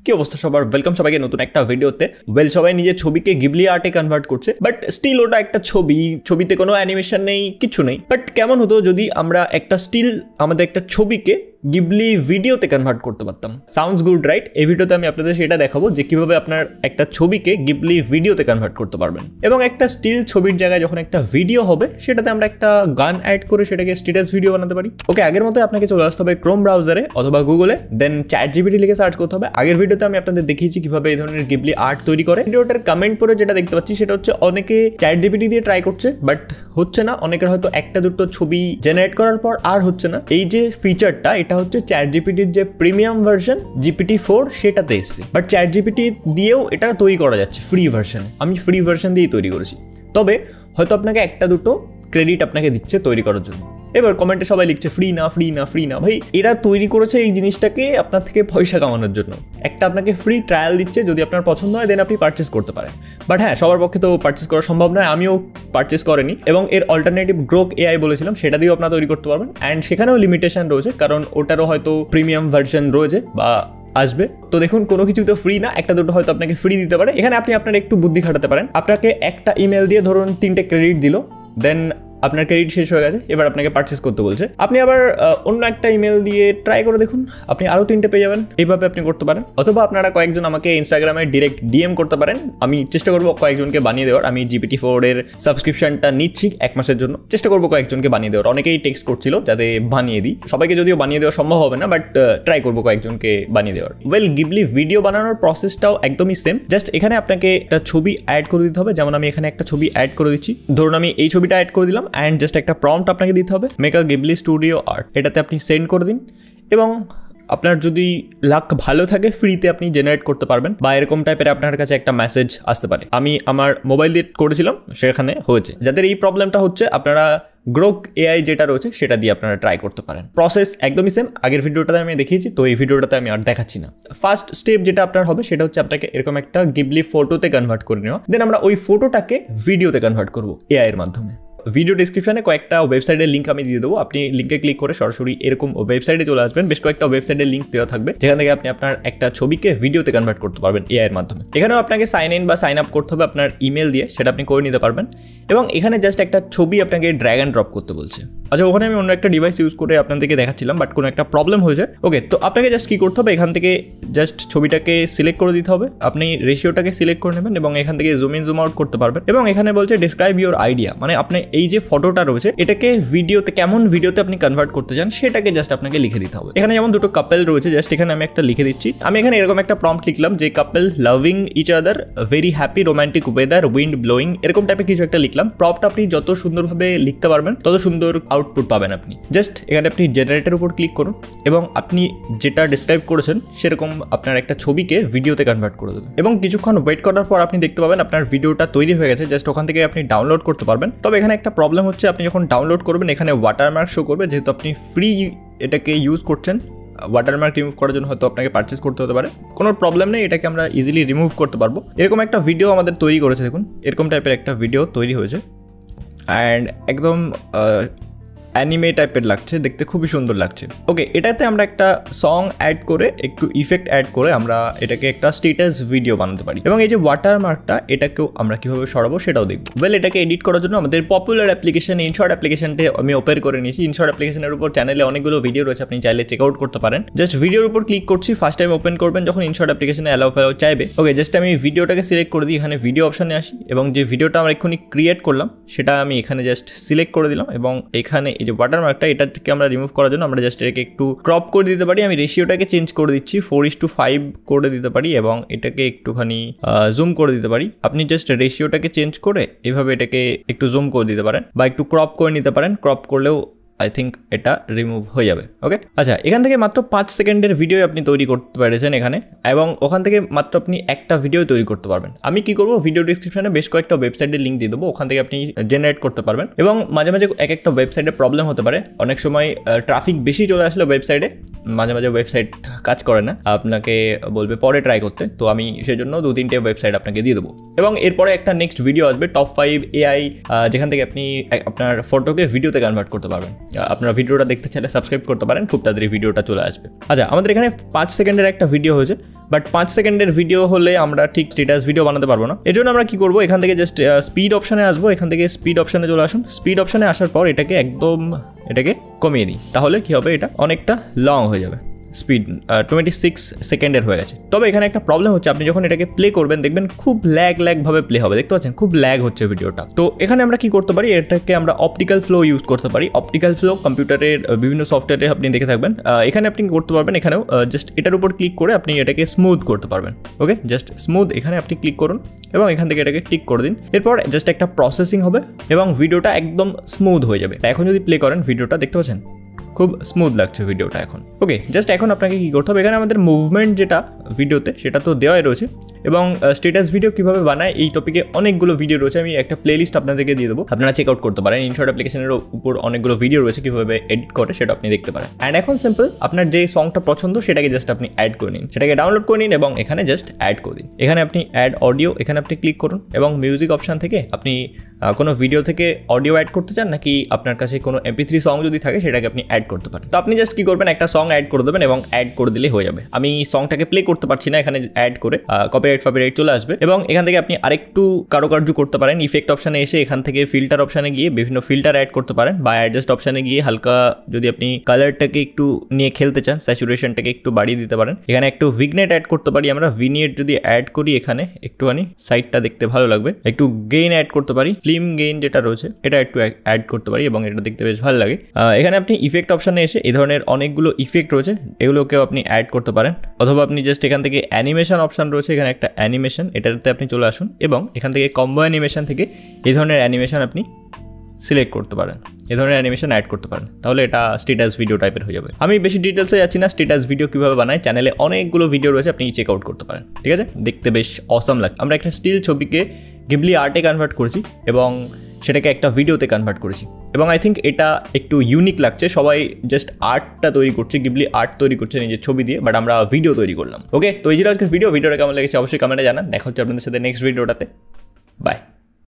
কি অবস্থা সবার, ওয়েলকাম সবাইকে নতুন একটা ভিডিওতে। সবাই নিজের ছবিকে গিবলি আর্টে কনভার্ট করছে, বাট স্টিল ওটা একটা ছবিতে কোনো অ্যানিমেশন নেই, কিছু নেই। বাট কেমন হতো যদি আমরা একটা স্টিল আমাদের একটা ছবিকে গিবলি ভিডিওতে কনভার্ট করতে পারতাম? Sounds good, right? এই ভিডিওতে আমি আপনাদের সেটা দেখাবো যে কিভাবে আপনার একটা ছবিকে গিবলি ভিডিওতে কনভার্ট করতে পারবেন। এবং একটা স্টিল ছবির জায়গায় যখন একটা ভিডিও হবে, সেটাতে আমরা একটা গান অ্যাড করে সেটাকে স্ট্যাটাস ভিডিও বানাতে পারি। ওকে, আগের মতো আপনাকে চলে আসতে হবে ক্রোম ব্রাউজারে অথবা গুগলে, দেন ChatGPT লিখে সার্চ করতে হবে। আগের ভিডিওতে আমি আপনাদের দেখিয়েছি কিভাবে এই ধরনের গিবলি আর্ট তৈরি করে। ভিডিওটার কমেন্ট পরে যেটা দেখতে পাচ্ছি সেটা হচ্ছে অনেকে ChatGPT দিয়ে ট্রাই করছে, বাট হচ্ছে না। অনেকের হয়তো একটা দুটো ছবি জেনারেট করার পর আর হচ্ছে না। এই যে ফিচারটা, এটা হচ্ছে ChatGPT যে প্রিমিয়াম ভার্সন GPT-4 সেটাতে এসছে, বাট ChatGPT দিয়েও এটা তৈরি করা যাচ্ছে ফ্রি ভার্সন। আমি ফ্রি ভার্সন দিয়েই তৈরি করেছি, তবে হয়তো আপনাকে একটা দুটো ক্রেডিট আপনাকে দিচ্ছে তৈরি করার জন্য। এবার কমেন্টে সবাই লিখছে ফ্রি না ফ্রি না ফ্রি না। ভাই, এরা তৈরি করেছে এই জিনিসটাকে আপনার থেকে পয়সা কামানোর জন্য। একটা আপনাকে ফ্রি ট্রায়াল দিচ্ছে, যদি আপনার পছন্দ হয় দেন আপনি পারচেস করতে পারেন। বাট হ্যাঁ, সবার পক্ষে তো পারচেস করা সম্ভব নয়, আমিও পারচেস করিনি। এবং এর অল্টারনেটিভ গ্রোক AI বলেছিলাম, সেটা দিয়েও আপনারা তৈরি করতে পারবেন। অ্যান্ড সেখানেও লিমিটেশন রয়েছে, কারণ ওটারও হয়তো প্রিমিয়াম ভার্সন রয়েছে বা আসবে। তো দেখুন, কোনো কিছু তো ফ্রি না, একটা দুটো হয়তো আপনাকে ফ্রি দিতে পারে। এখানে আপনি আপনার একটু বুদ্ধি খাটাতে পারেন। আপনাকে একটা ইমেল দিয়ে ধরুন 3টে ক্রেডিট দিল, দেন আপনার ক্রেডিট শেষ হয়ে গেছে, এবার আপনাকে পারচেস করতে বলছে। আপনি আবার অন্য একটা ইমেল দিয়ে ট্রাই করে দেখুন, আপনি আরও 3টে পেয়ে যাবেন। এইভাবে আপনি করতে পারেন। অথবা আপনারা কয়েকজন আমাকে ইনস্টাগ্রামে ডিরেক্ট DM করতে পারেন, আমি চেষ্টা করবো কয়েকজনকে বানিয়ে দেওয়ার। আমি GPT-4 এর সাবস্ক্রিপশনটা নিচ্ছি 1 মাসের জন্য, চেষ্টা করবো কয়েকজনকে বানিয়ে দেওয়ার। অনেকেই টেক্সট করছিল যাতে বানিয়ে দিই, সবাইকে যদিও বানিয়ে দেওয়া সম্ভব হবে না, বাট ট্রাই করবো কয়েকজনকে বানিয়ে দেওয়ার। গিবলি ভিডিও বানানোর প্রসেসটাও একদমই সেম। জাস্ট এখানে আপনাকে একটা ছবি অ্যাড করে দিতে হবে। যেমন আমি এখানে একটা ছবি অ্যাড করে দিচ্ছি, ধরুন আমি এই ছবিটা অ্যাড করে দিলাম, অ্যান্ড জাস্ট একটা প্রম্পট আপনাকে দিতে হবে, make a Ghibli studio art. এটাতে আপনি সেন্ড করে দিন, এবং আপনার যদি লাক ভালো থাকে ফ্রিতে আপনি জেনারেট করতে পারবেন, বা এরকম টাইপের আপনার কাছে একটা মেসেজ আসতে পারে। আমি আমার মোবাইল দিয়ে করেছিলাম, সেখানে হয়েছে। যাদের এই প্রবলেমটা হচ্ছে, আপনারা গ্রোক AI যেটা রয়েছে সেটা দিয়ে আপনারা ট্রাই করতে পারেন। প্রসেস একদমই সেম, আগের ভিডিওটাতে আমি দেখিয়েছি, তো এই ভিডিওটাতে আমি আর দেখাচ্ছি না। ফার্স্ট স্টেপ যেটা আপনার হবে সেটা হচ্ছে আপনাকে এরকম একটা গিবলি ফটোতে কনভার্ট করে নেওয়া, দেন আমরা ওই ফটোটাকে ভিডিওতে কনভার্ট করবো AI এর মাধ্যমে। ভিডিও ডিসক্রিপশনে কয়েকটা ওয়েবসাইটের লিঙ্ক আমি দিয়ে দেবো, আপনি লিঙ্কে ক্লিক করে সরাসরি এরকম ওয়েবসাইটে চলে আসবেন। বেশ কয়েকটা ওয়েবসাইটের লিঙ্ক দেওয়া থাকবে, যেখান থেকে আপনি আপনার একটা ছবিকে ভিডিওতে কনভার্ট করতে পারবেন AI এর মাধ্যমে। এখানেও আপনাকে সাইন ইন বা সাইন আপ করতে হবে আপনার ইমেল দিয়ে, সেটা আপনি করে নিতে পারবেন। এবং এখানে জাস্ট একটা ছবি আপনাকে ড্র্যাগ অ্যান্ড ড্রপ করতে বলছে। আচ্ছা, ওখানে আমি অন্য একটা ডিভাইস ইউজ করে আপনাদেরকে দেখাচ্ছিলাম, বাট কোনো একটা প্রবলেম হয়েছে। ওকে, তো আপনাকে জাস্ট কী করতে হবে, এখান থেকে জাস্ট ছবিটাকে সিলেক্ট করে দিতে হবে। আপনি রেশিওটাকে সিলেক্ট করে নেবেন এবং এখান থেকে জুম ইন জুম আউট করতে পারবেন। এবং এখানে বলছে ডিসক্রাইব ইউর আইডিয়া, মানে আপনি এই যে ফটোটা রয়েছে এটাকে ভিডিওতে, কেমন ভিডিওতে আপনি কনভার্ট করতে চান সেটাকে জাস্ট আপনাকে লিখে দিতে হবে। এখানে যেমন দুটো কাপল রয়েছে, জাস্ট এখানে আমি একটা লিখে দিচ্ছি। আমি এখানে এরকম একটা প্রম্পট লিখলাম যে couple loving each other, very happy, romantic weather, wind blowing, এরকম টাইপের কিছু একটা লিখলাম। প্রম্পট আপনি যত সুন্দরভাবে লিখতে পারবেন তত সুন্দর আউটপুট পাবেন আপনি। জাস্ট এখানে আপনি জেনারেটের উপর ক্লিক করুন এবং আপনি যেটা ডিসক্রাইব করেছেন সেরকম আপনার একটা ছবিকে ভিডিওতে কনভার্ট করে দেবেন। এবং কিছুক্ষণ ওয়েট করার পর আপনি দেখতে পাবেন আপনার ভিডিওটা তৈরি হয়ে গেছে। জাস্ট ওখান থেকে আপনি ডাউনলোড করতে পারবেন। তবে এখানে একটা প্রবলেম হচ্ছে, আপনি যখন ডাউনলোড করবেন এখানে ওয়াটারমার্ক শো করবে, যেহেতু আপনি ফ্রি এটাকে ইউজ করছেন। ওয়াটারমার্ক রিমুভ করার জন্য হয়তো আপনাকে পারচেস করতে হতে পারে, কোনো প্রবলেম নেই, এটাকে আমরা ইজিলি রিমুভ করতে পারবো। এরকম একটা ভিডিও আমাদের তৈরি করেছে, দেখুন এরকম টাইপের একটা ভিডিও তৈরি হয়েছে, অ্যান্ড একদম অ্যানিমে টাইপের লাগছে, দেখতে খুবই সুন্দর লাগছে। ওকে, এটাতে আমরা একটা সং অ্যাড করে, একটু ইফেক্ট অ্যাড করে আমরা এটাকে একটা স্ট্যাটাস ভিডিও বানাতে পারি। এবং এই যে ওয়াটারমার্কটা, এটাকেও আমরা কীভাবে সরাবো সেটাও দেখব। এটাকে এডিট করার জন্য আমাদের পপুলার অ্যাপ্লিকেশন ইনশর্ট অ্যাপ্লিকেশনটা আমি ওপেন করে নিয়েছি। ইনশর্ট অ্যাপ্লিকেশনের উপর চ্যানেলে অনেকগুলো ভিডিও রয়েছে, আপনি চাইলে চেক আউট করতে পারেন। জাস্ট ভিডিওর উপর ক্লিক করছি, ফার্স্ট টাইম ওপেন করবেন যখন ইনশর্ট অ্যাপ্লিকেশনে অ্যালাউ চাইবে। ওকে, জাস্ট আমি ভিডিওটাকে সিলেক্ট করে দিই, এখানে ভিডিও অপশানে আসি এবং যে ভিডিওটা আমরা এক্ষুনি ক্রিয়েট করলাম সেটা আমি এখানে জাস্ট সিলেক্ট করে দিলাম। এবং এখানে এই যে ওয়াটারমার্কটা, এটা থেকে আমরা রিমুভ করার জন্য আমরা জাস্ট এটাকে একটু ক্রপ করে দিতে পারি। আমি রেশিওটাকে চেঞ্জ করে দিচ্ছি, 4:5 করে দিতে পারি এবং এটাকে একটুখানি জুম করে দিতে পারি। আপনি জাস্ট রেশিওটাকে চেঞ্জ করে এভাবে এটাকে একটু জুম করে দিতে পারেন বা একটু ক্রপ করে নিতে পারেন। ক্রপ করলেও আই থিঙ্ক এটা রিমুভ হয়ে যাবে। ওকে, আচ্ছা, এখান থেকে মাত্র 5 সেকেন্ডের ভিডিও আপনি তৈরি করতে পেরেছেন এখানে, এবং ওখান থেকে মাত্র আপনি একটা ভিডিও তৈরি করতে পারবেন। আমি কি করবো, ভিডিও ডিসক্রিপশনে বেশ কয়েকটা ওয়েবসাইটের লিঙ্ক দিয়ে দেবো, ওখান থেকে আপনি জেনারেট করতে পারবেন। এবং মাঝে মাঝে এক একটা ওয়েবসাইটে প্রবলেম হতে পারে, অনেক সময় ট্রাফিক বেশি চলে আসলে ওয়েবসাইটে মাঝে মাঝে ওয়েবসাইট কাজ করে না, আপনাকে বলবে পরে ট্রাই করতে। তো আমি সেজন্য 2-3টে ওয়েবসাইট আপনাকে দিয়ে দেবো। এবং এরপরে একটা নেক্সট ভিডিও আসবে, টপ 5 AI, যেখান থেকে আপনি আপনার ফটোকে ভিডিওতে কনভার্ট করতে পারবেন। আপনারা ভিডিওটা দেখতে চাইলে সাবস্ক্রাইব করতে পারেন, খুব তাড়াতাড়ি ভিডিওটা চলে আসবে। আচ্ছা, আমাদের এখানে 5 সেকেন্ডের একটা ভিডিও হয়েছে, বাট 5 সেকেন্ডের ভিডিও হলে আমরা ঠিক স্ট্যাটাস ভিডিও বানাতে পারবো না। এর জন্য আমরা কি করবো, এখান থেকে জাস্ট স্পিড অপশানে আসবো, এখান থেকে স্পিড অপশানে চলে আসুন। স্পিড অপশানে আসার পর এটাকে কমিয়ে দিই, তাহলে কি হবে, এটা অনেকটা লং হয়ে যাবে। স্পিড 26 সেকেন্ডের হয়ে গেছে। তবে এখানে একটা প্রবলেম হচ্ছে, আপনি যখন এটাকে প্লে করবেন দেখবেন খুব ল্যাগ ভাবে প্লে হবে, দেখতে পাচ্ছেন খুব ল্যাগ হচ্ছে ভিডিওটা। তো এখানে আমরা কি করতে পারি, এটাকে আমরা অপটিক্যাল ফ্লো ইউজ করতে পারি। অপটিক্যাল ফ্লো কম্পিউটারের বিভিন্ন সফটওয়্যারে আপনি দেখে থাকবেন, এখানে আপনি করতে পারবেন। এখানেও জাস্ট এটার উপর ক্লিক করে আপনি এটাকে স্মুথ করতে পারবেন। ওকে, জাস্ট স্মুথ এখানে আপনি ক্লিক করুন এবং এখান থেকে এটাকে টিক করে দিন। এরপর জাস্ট একটা প্রসেসিং হবে এবং ভিডিওটা একদম স্মুথ হয়ে যাবে। এখন যদি প্লে করেন ভিডিওটা দেখতে পাচ্ছেন খুব স্মুথ লাগছে ভিডিওটা এখন। ওকে, জাস্ট এখন আপনাকে কি করতে হবে, এখানে আমাদের মুভমেন্ট যেটা ভিডিওতে সেটা তো দেওয়াই রয়েছে, এবং স্ট্যাটাস ভিডিও কিভাবে বানায় এই টপিকে অনেকগুলো ভিডিও রয়েছে। আমি একটা প্লেলিস্ট আপনাদেরকে দিয়ে দেবো, আপনারা চেক আউট করতে পারেন। ইনশর্ট অ্যাপ্লিকেশনের উপর অনেকগুলো ভিডিও রয়েছে কিভাবে এডিট করে, সেটা আপনি দেখতে পারেন। অ্যান্ড এখন সিম্পল, আপনার যে সংটা পছন্দ সেটাকে জাস্ট আপনি অ্যাড করে নিন, সেটাকে ডাউনলোড করে নিন এবং এখানে জাস্ট অ্যাড করে দিন। এখানে আপনি অ্যাড অডিও, এখানে আপনি ক্লিক করুন এবং মিউজিক অপশান থেকে আপনি কোনো ভিডিও থেকে অডিও অ্যাড করতে চান, নাকি আপনার কাছে কোনো MP3 সং যদি থাকে সেটাকে আপনি অ্যাড করতে পারেন। তো আপনি জাস্ট কি করবেন, একটা সং অ্যাড করে দেবেন এবং অ্যাড করে দিলে হয়ে যাবে। আমি সংটাকে প্লে করতে পারছি না, এখানে অ্যাড করে কপিরাইট চলে আসবে। এবং এখান থেকে আপনি আরেকটু কারুকার্য করতে পারেন। ইফেক্ট অপশানে এসে এখান থেকে ফিল্টার অপশানে গিয়ে বিভিন্ন ফিল্টার অ্যাড করতে পারেন, বা অ্যাডজাস্ট অপশানে গিয়ে হালকা যদি আপনি কালারটাকে একটু নিয়ে খেলতে চান, স্যাচুরেশনটাকে একটু বাড়িয়ে দিতে পারেন। এখানে একটু ভিগনেট অ্যাড করতে পারি আমরা। ভিগনেট যদি অ্যাড করি এখানে একটুখানি সাইডটা দেখতে ভালো লাগবে। একটু গেইন অ্যাড করতে পারি, ফিল্ম গেইন যেটা রয়েছে এটা একটু অ্যাড করতে পারি এবং এটা দেখতে বেশ ভালো লাগে। এখানে আপনি ইফেক্ট অপশানে এসে এই ধরনের অনেকগুলো ইফেক্ট রয়েছে, এগুলোকেও আপনি অ্যাড করতে পারেন। অথবা আপনি জাস্ট এখান থেকে অ্যানিমেশন অপশান রয়েছে, এখানে একটা অ্যানিমেশন, এটাতে আপনি চলে আসুন এবং এখান থেকে কম্বো অ্যানিমেশন থেকে এই ধরনের অ্যানিমেশন আপনি সিলেক্ট করতে পারেন, এই ধরনের অ্যানিমেশন অ্যাড করতে পারেন, তাহলে এটা স্ট্যাটাস ভিডিও টাইপের হয়ে যাবে। আমি বেশি ডিটেলসে যাচ্ছি না, স্ট্যাটাস ভিডিও কীভাবে বানায় চ্যানেলে অনেকগুলো ভিডিও রয়েছে, আপনি চেক আউট করতে পারেন। ঠিক আছে, দেখতে বেশ অসাম লাগে। আমরা একটা স্টিল ছবিকে গিবলি আর্টে কনভার্ট করেছি এবং সেটাকে একটা ভিডিওতে কনভার্ট করেছি, এবং আই থিঙ্ক এটা একটু ইউনিক লাগছে। সবাই জাস্ট আর্টটা তৈরি করছে, গিবলি আর্ট তৈরি করছে নিজের ছবি দিয়ে, বাট আমরা ভিডিও তৈরি করলাম। ওকে, তো এই ছিল আজকের ভিডিওটা কেমন লেগেছে অবশ্যই কমেন্টে জানান। দেখা হচ্ছে আপনাদের সাথে নেক্সট ভিডিওটাতে। বাই।